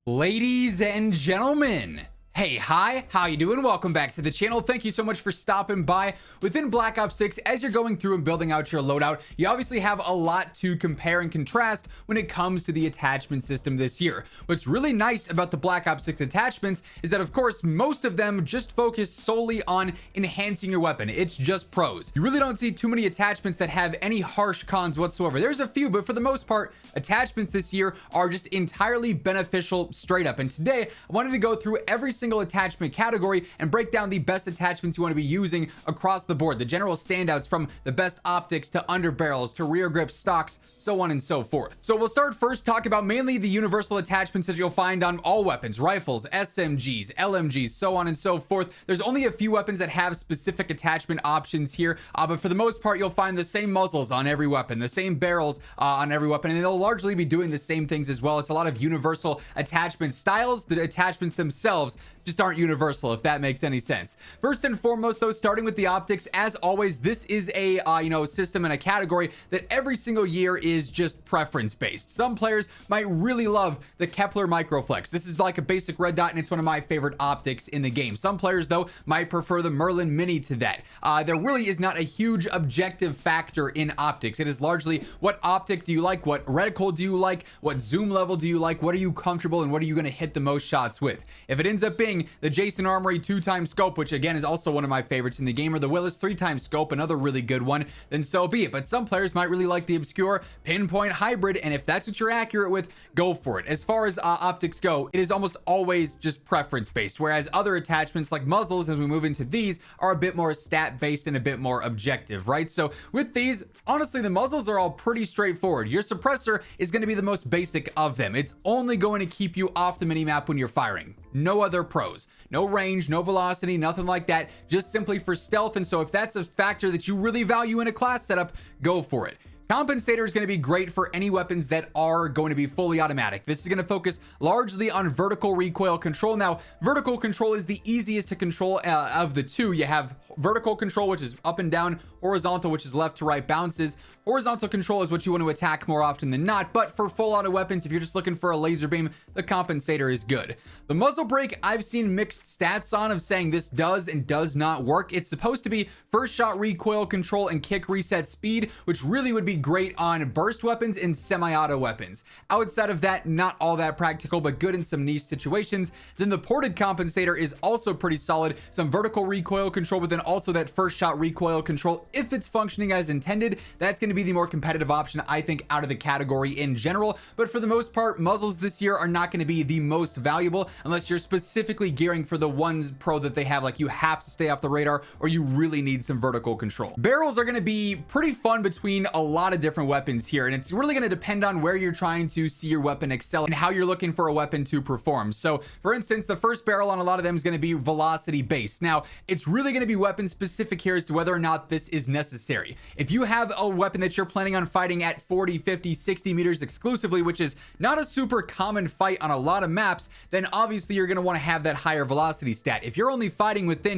Ladies and gentlemen, hey, hi, how you doing? Welcome back to the channel. Thank you so much for stopping by. Within Black Ops 6, as you're going through and building out your loadout, you obviously have a lot to compare and contrast when it comes to the attachment system this year. What's really nice about the Black Ops 6 attachments is that, of course, most of them just focus solely on enhancing your weapon. It's just pros. You really don't see too many attachments that have any harsh cons whatsoever. There's a few, but for the most part, attachments this year are just entirely beneficial straight up. And today, I wanted to go through every single attachment category and break down the best attachments you want to be using across the board, the general standouts from the best optics to underbarrels to rear grip stocks, so on and so forth. So we'll start first talk about mainly the universal attachments that you'll find on all weapons: rifles, SMGs, LMGs, so on and so forth. There's only a few weapons that have specific attachment options here, but for the most part you'll find the same muzzles on every weapon, the same barrels on every weapon, and they'll largely be doing the same things as well. It's a lot of universal attachment styles. The attachments themselves just aren't universal, if that makes any sense. First and foremost though, starting with the optics, as always, this is a system and a category that every single year is just preference based. Some players might really love the Kepler Microflex. This is like a basic red dot and it's one of my favorite optics in the game. Some players though might prefer the Merlin Mini to that. There really is not a huge objective factor in optics. It is largely what optic do you like, what reticle do you like, what zoom level do you like, what are you comfortable and what are you going to hit the most shots with. If it ends up being the Jason Armory 2x scope, which again is also one of my favorites in the game, or the Willis 3x scope, another really good one, then so be it. But some players might really like the obscure pinpoint hybrid, and if that's what you're accurate with, go for it. As far as optics go, it is almost always just preference based, whereas other attachments like muzzles, as we move into these, are a bit more stat based and a bit more objective, right? So with these, honestly, the muzzles are all pretty straightforward. Your suppressor is going to be the most basic of them. It's only going to keep you off the minimap when you're firing. No other pros, no range, no velocity, nothing like that, just simply for stealth. And so if that's a factor that you really value in a class setup, go for it. Compensator is going to be great for any weapons that are going to be fully automatic. This is going to focus largely on vertical recoil control. Now, vertical control is the easiest to control of the two. You have vertical control, which is up and down, horizontal, which is left to right bounces. Horizontal control is what you want to attack more often than not, but for full auto weapons, if you're just looking for a laser beam, the compensator is good. The muzzle brake, I've seen mixed stats on of saying this does and does not work. It's supposed to be first shot recoil control and kick reset speed, which really would be great on burst weapons and semi-auto weapons. Outside of that, not all that practical, but good in some niche situations. Then the ported compensator is also pretty solid. Some vertical recoil control, but then also that first shot recoil control. If it's functioning as intended, that's going to be the more competitive option, I think, out of the category in general. But for the most part, muzzles this year are not going to be the most valuable unless you're specifically gearing for the one pro that they have, like you have to stay off the radar or you really need some vertical control. Barrels are going to be pretty fun between a lot of different weapons here, and it's really going to depend on where you're trying to see your weapon excel and how you're looking for a weapon to perform. So for instance, the first barrel on a lot of them is going to be velocity based. Now, it's really going to be weapon specific here as to whether or not this is necessary. If you have a weapon that you're planning on fighting at 40, 50, 60 meters exclusively, which is not a super common fight on a lot of maps, then obviously you're going to want to have that higher velocity stat. If you're only fighting within,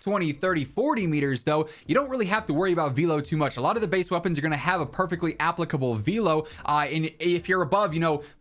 20, 30, 40 meters though, you don't really have to worry about velo too much. A lot of the base weapons are going to have a perfectly applicable velo, and if you're above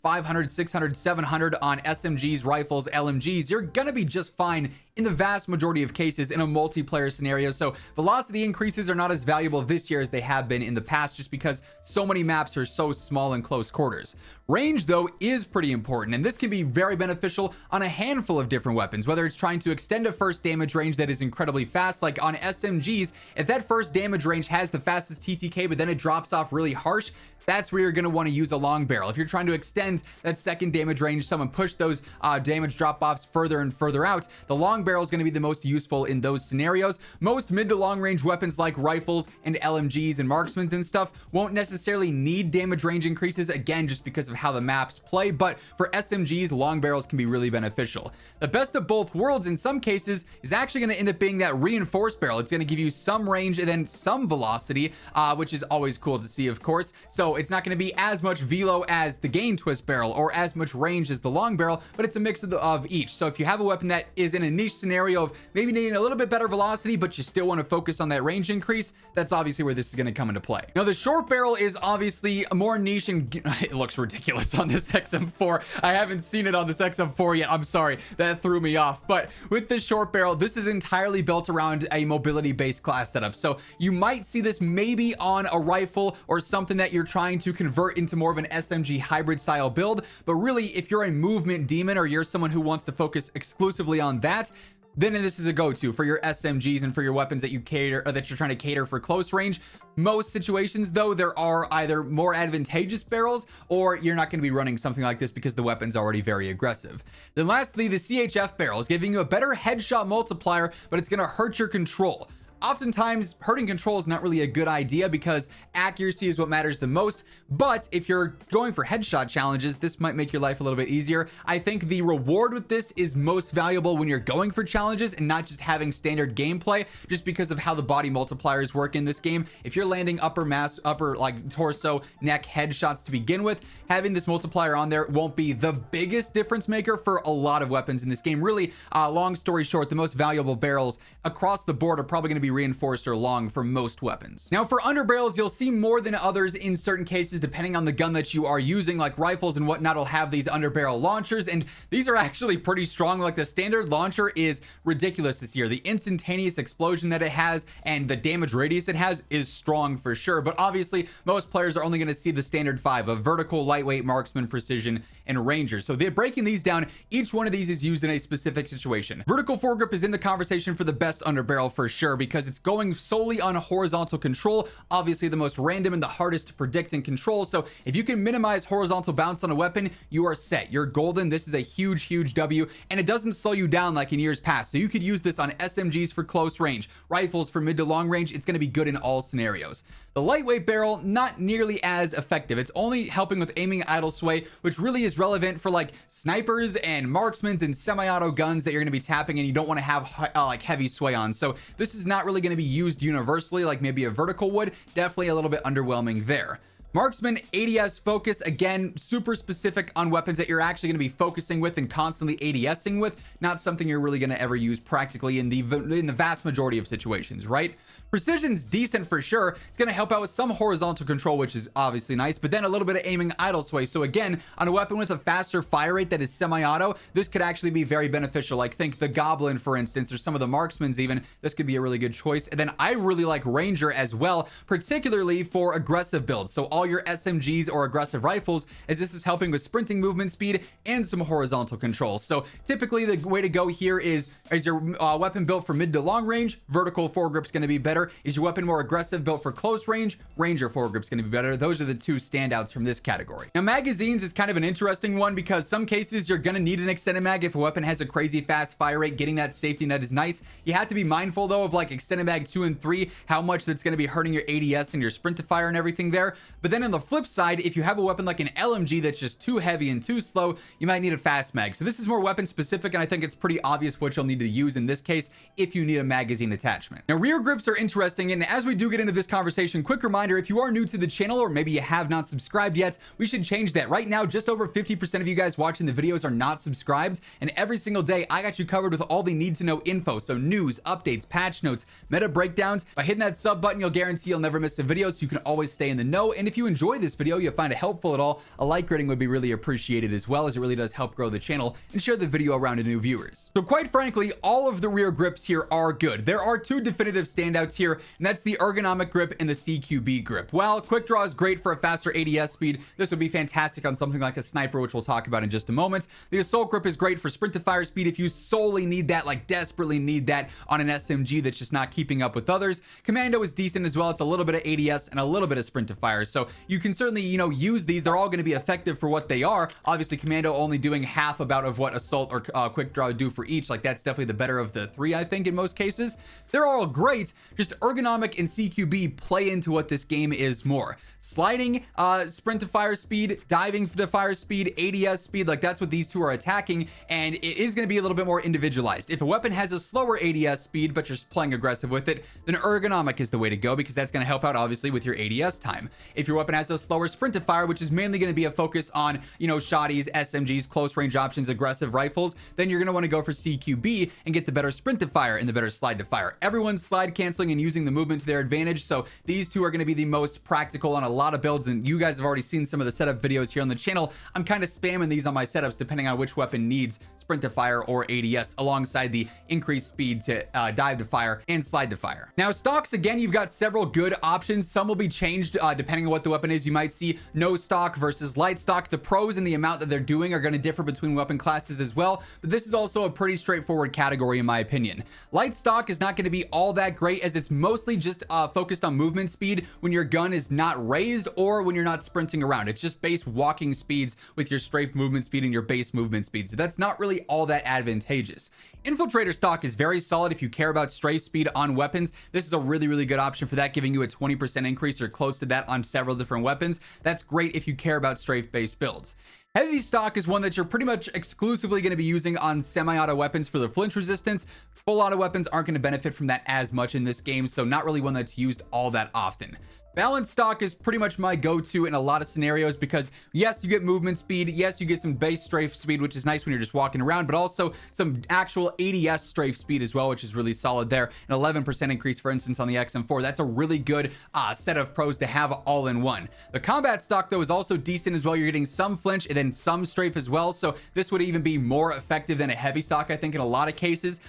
500, 600, 700 on SMGs, rifles, LMGs, you're gonna be just fine in the vast majority of cases in a multiplayer scenario. So velocity increases are not as valuable this year as they have been in the past, just because so many maps are so small in close quarters. Range though is pretty important, and this can be very beneficial on a handful of different weapons, whether it's trying to extend a first damage range that is incredibly fast, like on SMGs. If that first damage range has the fastest TTK but then it drops off really harsh, that's where you're going to want to use a long barrel. If you're trying to extend that second damage range, someone push those damage drop-offs further and further out, the long barrel is going to be the most useful in those scenarios. Most mid to long range weapons like rifles and LMGs and marksmans and stuff won't necessarily need damage range increases, again, just because of how the maps play, but for SMGs, long barrels can be really beneficial. The best of both worlds in some cases is actually going to end up being that reinforced barrel. It's going to give you some range and then some velocity, which is always cool to see, of course. So So it's not going to be as much velo as the gain twist barrel or as much range as the long barrel, but it's a mix of each. So if you have a weapon that is in a niche scenario of maybe needing a little bit better velocity, but you still want to focus on that range increase, that's obviously where this is going to come into play. Now, the short barrel is obviously more niche, and it looks ridiculous on this XM4. I haven't seen it on this XM4 yet. I'm sorry, that threw me off. But with this short barrel, this is entirely built around a mobility-based class setup. So you might see this maybe on a rifle or something that you're trying to convert into more of an SMG hybrid style build. But really, if you're a movement demon or you're someone who wants to focus exclusively on that, then this is a go-to for your SMGs and for your weapons that you cater, or that you're trying to cater for close range. Most situations, though, there are either more advantageous barrels, or you're not going to be running something like this because the weapon's already very aggressive. Then lastly, the CHF barrel is giving you a better headshot multiplier, but it's going to hurt your control. Oftentimes, hurting control is not really a good idea because accuracy is what matters the most. But if you're going for headshot challenges, this might make your life a little bit easier. I think the reward with this is most valuable when you're going for challenges and not just having standard gameplay, just because of how the body multipliers work in this game. If you're landing upper like torso, neck headshots to begin with, having this multiplier on there won't be the biggest difference maker for a lot of weapons in this game. Really, long story short, the most valuable barrels across the board are probably going to be reinforced or long for most weapons. Now, for underbarrels, you'll see more than others in certain cases depending on the gun that you are using. Like rifles and whatnot will have these underbarrel launchers, and these are actually pretty strong. Like the standard launcher is ridiculous this year. The instantaneous explosion that it has and the damage radius it has is strong for sure, but obviously most players are only going to see the standard 5 of vertical, lightweight, marksman, precision, and ranger. So they're breaking these down. Each one of these is used in a specific situation. Vertical foregrip is in the conversation for the best underbarrel for sure, because it's going solely on horizontal control, obviously the most random and the hardest to predict and control. So if you can minimize horizontal bounce on a weapon, you are set. You're golden. This is a huge W, and it doesn't slow you down like in years past. So you could use this on SMGs for close range, rifles for mid to long range. It's going to be good in all scenarios. The lightweight barrel, not nearly as effective. It's only helping with aiming idle sway, which really is relevant for like snipers and marksmen and semi-auto guns that you're going to be tapping and you don't want to have like heavy sway on. So this is not really going to be used universally like maybe a vertical would. Definitely a little bit underwhelming there. Marksman ADS focus, again, super specific on weapons that you're actually going to be focusing with and constantly ADSing with, not something you're really going to ever use practically in the vast majority of situations, right? Precision's decent for sure. It's going to help out with some horizontal control, which is obviously nice, but then a little bit of aiming idle sway. So again, on a weapon with a faster fire rate that is semi-auto, this could actually be very beneficial. Like think the Goblin, for instance, or some of the marksmen's even. This could be a really good choice. And then I really like Ranger as well, particularly for aggressive builds. So all your SMGs or aggressive rifles, as this is helping with sprinting movement speed and some horizontal control. So typically the way to go here is your weapon built for mid to long range, vertical foregrip's going to be better. Is your weapon more aggressive, built for close range, ranger foregrip's going to be better. Those are the two standouts from this category. Now, magazines is kind of an interesting one because some cases you're going to need an extended mag. If a weapon has a crazy fast fire rate, getting that safety net is nice. You have to be mindful though of like extended mag 2 and 3, how much that's going to be hurting your ADS and your sprint to fire and everything there. But then on the flip side, if you have a weapon like an LMG that's just too heavy and too slow, you might need a fast mag. So this is more weapon specific, and I think it's pretty obvious what you'll need to use in this case if you need a magazine attachment. Now, rear grips are interesting, and as we do get into this conversation, quick reminder, if you are new to the channel or maybe you have not subscribed yet, we should change that. Right now, just over 50% of you guys watching the videos are not subscribed, and every single day I got you covered with all the need to know info. So news, updates, patch notes, meta breakdowns. By hitting that sub button, you'll guarantee you'll never miss a video, so you can always stay in the know. And if you enjoy this video, you find it helpful at all, a like rating would be really appreciated, as well as it really does help grow the channel and share the video around to new viewers. So quite frankly, all of the rear grips here are good. There are two definitive standouts here, and that's the ergonomic grip and the CQB grip. While quick draw is great for a faster ADS speed, this would be fantastic on something like a sniper, which we'll talk about in just a moment. The assault grip is great for sprint to fire speed if you solely need that, like desperately need that on an SMG that's just not keeping up with others. Commando is decent as well. It's a little bit of ADS and a little bit of sprint to fire, so you can certainly, you know, use these. They're all going to be effective for what they are. Obviously, Commando only doing half about of what assault or quick draw do for each. Like that's definitely the better of the three, I think, in most cases. They're all great. Just ergonomic and CQB play into what this game is more. Sliding sprint to fire speed, diving to fire speed, ADS speed, like that's what these two are attacking, and it is going to be a little bit more individualized. If a weapon has a slower ADS speed but you're playing aggressive with it, then ergonomic is the way to go, because that's going to help out obviously with your ADS time. If your your weapon has a slower sprint to fire, which is mainly going to be a focus on, you know, shotties, SMGs, close range options, aggressive rifles, then you're going to want to go for CQB and get the better sprint to fire and the better slide to fire. Everyone's slide canceling and using the movement to their advantage, so these two are going to be the most practical on a lot of builds, and you guys have already seen some of the setup videos here on the channel. I'm kind of spamming these on my setups depending on which weapon needs sprint to fire or ADS, alongside the increased speed to dive to fire and slide to fire. Now stocks, again, you've got several good options. Some will be changed depending on what the weapon is. You might see no stock versus light stock. The pros and the amount that they're doing are going to differ between weapon classes as well, but this is also a pretty straightforward category in my opinion. Light stock is not going to be all that great, as it's mostly just focused on movement speed when your gun is not raised or when you're not sprinting around. It's just base walking speeds with your strafe movement speed and your base movement speed, so that's not really all that advantageous. Infiltrator stock is very solid if you care about strafe speed on weapons. This is a really good option for that, giving you a 20% increase or close to that on several different weapons. That's great if you care about strafe based builds. Heavy stock is one that you're pretty much exclusively going to be using on semi-auto weapons for the flinch resistance. Full auto weapons aren't going to benefit from that as much in this game, so not really one that's used all that often. Balanced stock is pretty much my go-to in a lot of scenarios because yes, you get movement speed, yes, you get some base strafe speed, which is nice when you're just walking around, but also some actual ADS strafe speed as well, which is really solid there. An 11% increase, for instance, on the XM4. That's a really good set of pros to have all in one. The combat stock, though, is also decent as well. You're getting some flinch and then some strafe as well, so this would even be more effective than a heavy stock, I think, in a lot of cases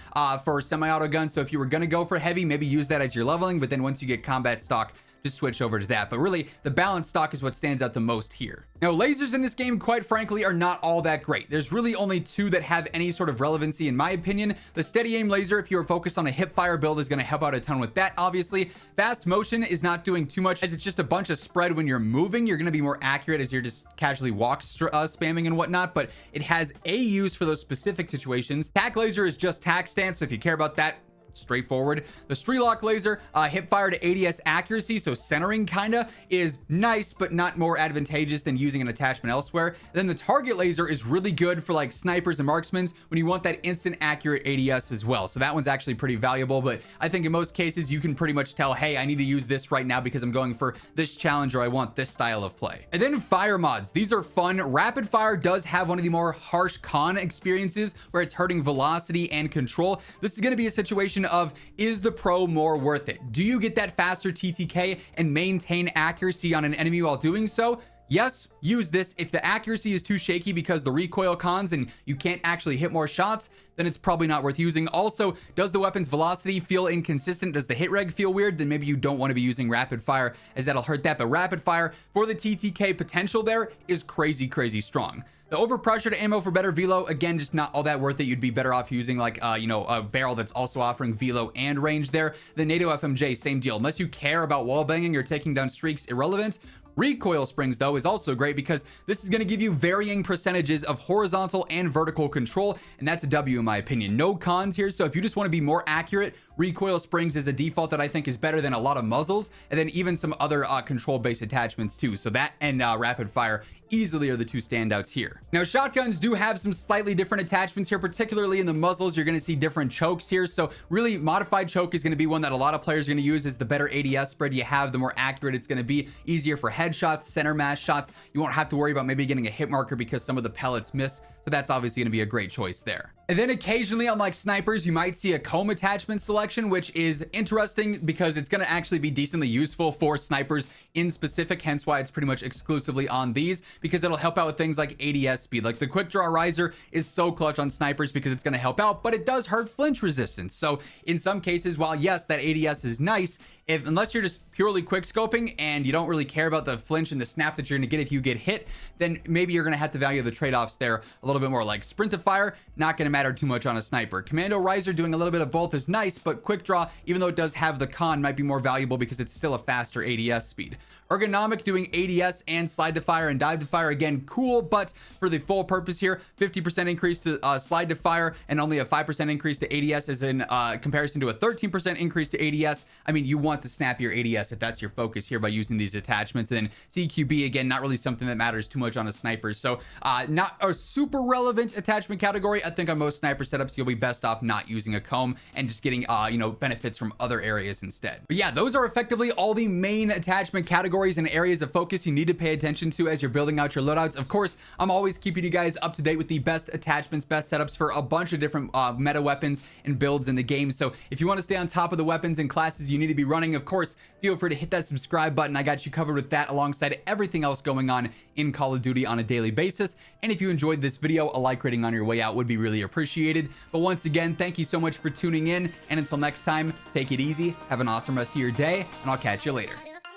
for semi-auto guns. So if you were going to go for heavy, maybe use that as your leveling, but then once you get combat stock, just switch over to that. But really, the balanced stock is what stands out the most here. Now, lasers in this game, quite frankly, are not all that great. There's really only two that have any sort of relevancy in my opinion. The steady aim laser, if you're focused on a hip fire build, is going to help out a ton with that, obviously. Fast motion is not doing too much, as it's just a bunch of spread when you're moving. You're going to be more accurate as you're just casually spamming and whatnot, but it has a use for those specific situations. Tac laser is just tac stance, so if you care about that, straightforward. The Streetlock laser, hip fire to ADS accuracy, so centering kinda, is nice but not more advantageous than using an attachment elsewhere. And then the target laser is really good for like snipers and marksmen when you want that instant accurate ADS as well. So that one's actually pretty valuable, but I think in most cases you can pretty much tell, hey, I need to use this right now because I'm going for this challenge or I want this style of play. And then fire mods. These are fun. Rapid fire does have one of the more harsh con experiences where it's hurting velocity and control. This is going to be a situation of, is the pro more worth it? Do you get that faster TTK and maintain accuracy on an enemy while doing so? Yes, use this. If the accuracy is too shaky because the recoil cons and you can't actually hit more shots, then it's probably not worth using. Also, does the weapon's velocity feel inconsistent? Does the hit reg feel weird? Then maybe you don't want to be using rapid fire, as that'll hurt that. But rapid fire for the TTK potential there is crazy strong. The overpressured ammo for better velo, again, just not all that worth it. You'd be better off using like, you know, a barrel that's also offering velo and range there. The NATO FMJ, same deal. Unless you care about wall banging or taking down streaks, irrelevant. Recoil springs, though, is also great because this is going to give you varying percentages of horizontal and vertical control, and that's a W in my opinion. No cons here, so if you just want to be more accurate, recoil springs is a default that I think is better than a lot of muzzles, and then even some other control-based attachments too. So that and rapid fire easily are the two standouts here. Now, shotguns do have some slightly different attachments here, particularly in the muzzles. You're going to see different chokes here, so really modified choke is going to be one that a lot of players are going to use. As the better ADS spread you have, the more accurate it's going to be. Easier for headshots, center mass shots. You won't have to worry about maybe getting a hit marker because some of the pellets miss, so that's obviously going to be a great choice there. And then occasionally, unlike snipers, you might see a comb attachment selection, which is interesting because it's going to actually be decently useful for snipers in specific, hence why it's pretty much exclusively on these, because it'll help out with things like ADS speed. Like the quick draw riser is so clutch on snipers because it's going to help out, but it does hurt flinch resistance. So in some cases, while yes, that ADS is nice, unless you're just purely quick scoping and you don't really care about the flinch and the snap that you're going to get if you get hit, then maybe you're going to have to value the trade-offs there a little bit more. Like sprint to fire, not going to matter too much on a sniper. Commando riser doing a little bit of both is nice, but quick draw, even though it does have the con, might be more valuable because it's still a faster ADS speed. Ergonomic doing ADS and slide to fire and dive to fire, again, cool, but for the full purpose here, 50% increase to slide to fire and only a 5% increase to ADS is in comparison to a 13% increase to ADS. I mean, you want the snappier ADS if that's your focus here by using these attachments. And then CQB, again, not really something that matters too much on a sniper. So not a super relevant attachment category. I think on most sniper setups, you'll be best off not using a comb and just getting, you know, benefits from other areas instead. But yeah, those are effectively all the main attachment categories categories and areas of focus you need to pay attention to as you're building out your loadouts. Of course, I'm always keeping you guys up to date with the best attachments, best setups for a bunch of different meta weapons and builds in the game. So if you want to stay on top of the weapons and classes you need to be running, of course, feel free to hit that subscribe button. I got you covered with that alongside everything else going on in Call of Duty on a daily basis. And if you enjoyed this video, a like rating on your way out would be really appreciated. But once again, thank you so much for tuning in. And until next time, take it easy, have an awesome rest of your day, and I'll catch you later.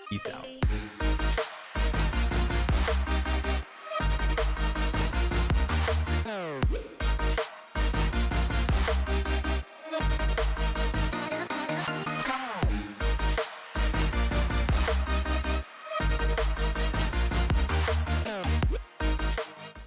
Peace out.